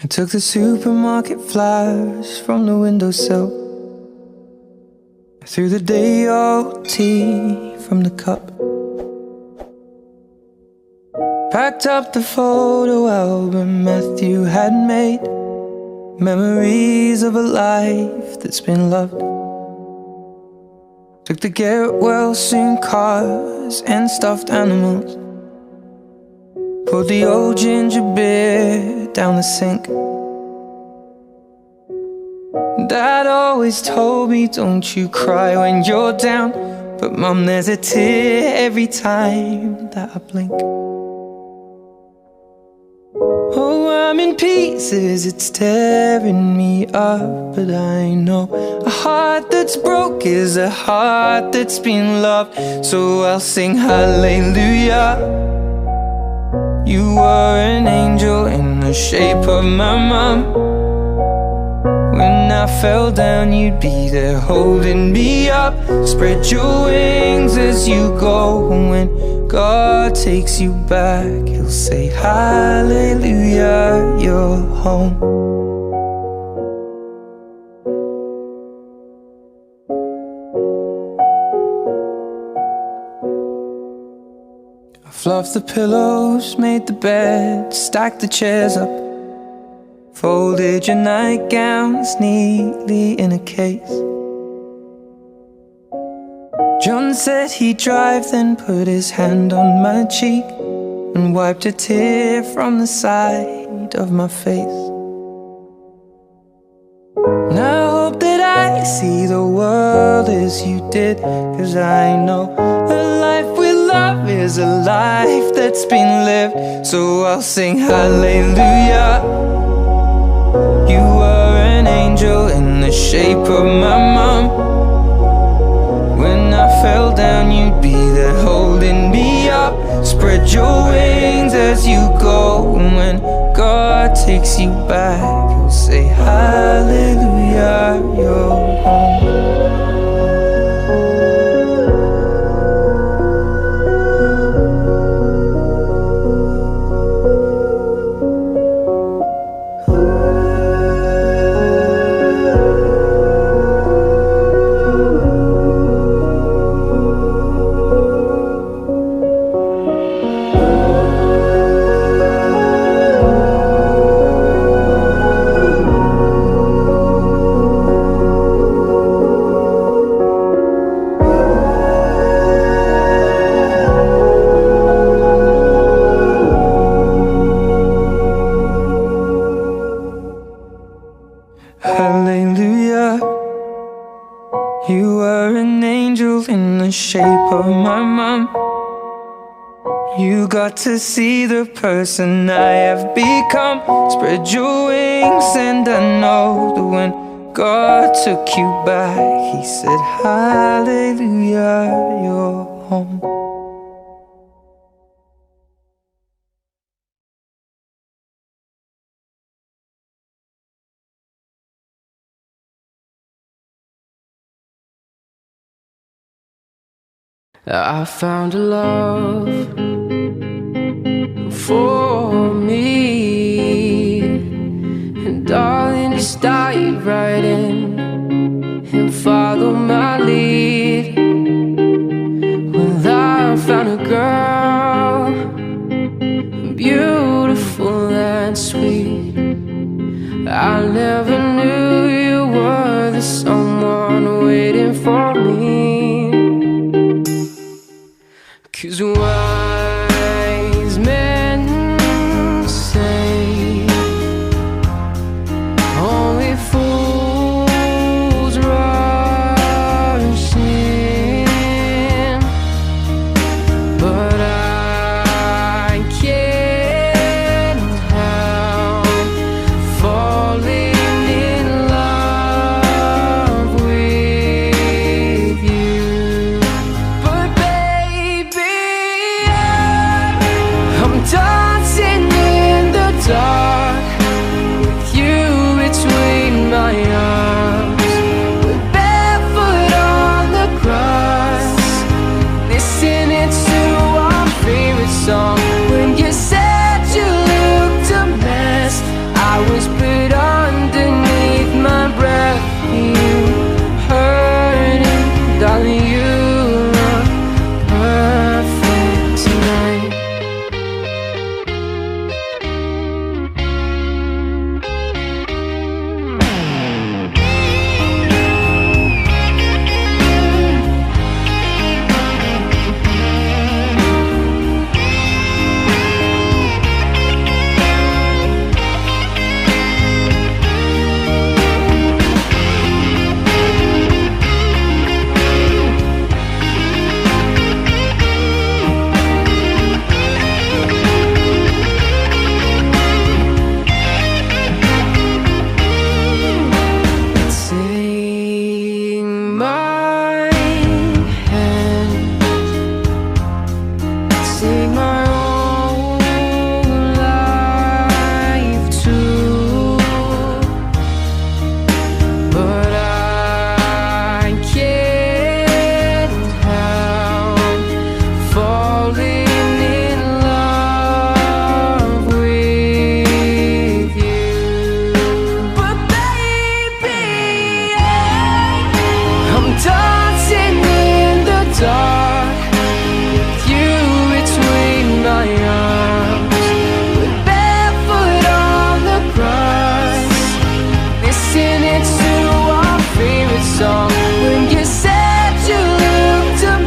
I took the supermarket flyers from the windowsill. I threw the day-old tea from the cup. Packed up the photo album Matthew had made, memories of a life that's been loved. Took the get well soon cars and stuffed animals. Poured the old ginger beer down the sink. Dad always told me, don't you cry when you're down, but Mum, there's a tear every time that I blink. Oh, I'm in pieces, it's tearing me up, but I know a heart that's broke is a heart that's been loved. So I'll sing hallelujah. You were an angel in the shape of my mom. When I fell down, you'd be there holding me up. Spread your wings as you go. When God takes you back, He'll say hallelujah, you're home. I fluffed the pillows, made the bed, stacked the chairs up, folded your nightgowns neatly in a case. John said he'd drive, then put his hand on my cheek and wiped a tear from the side of my face. And I hope that I see the world as you did, 'cause I know a life with love is a life that's been lived. So I'll sing hallelujah. You were an angel in the shape of my mom. When I fell down, you'd be there holding me up. Spread your wings as you go. And when God takes you back, He'll say hallelujah, you're home. Hallelujah. You were an angel in the shape of my mom. You got to see the person I have become. Spread your wings and I know that when God took you back, He said hallelujah, you're home. I found a love for me, and darling, just dive right in and follow my lead. Well, I found a girl, beautiful and sweet. I never knew you were the someone waiting for me. 'Cause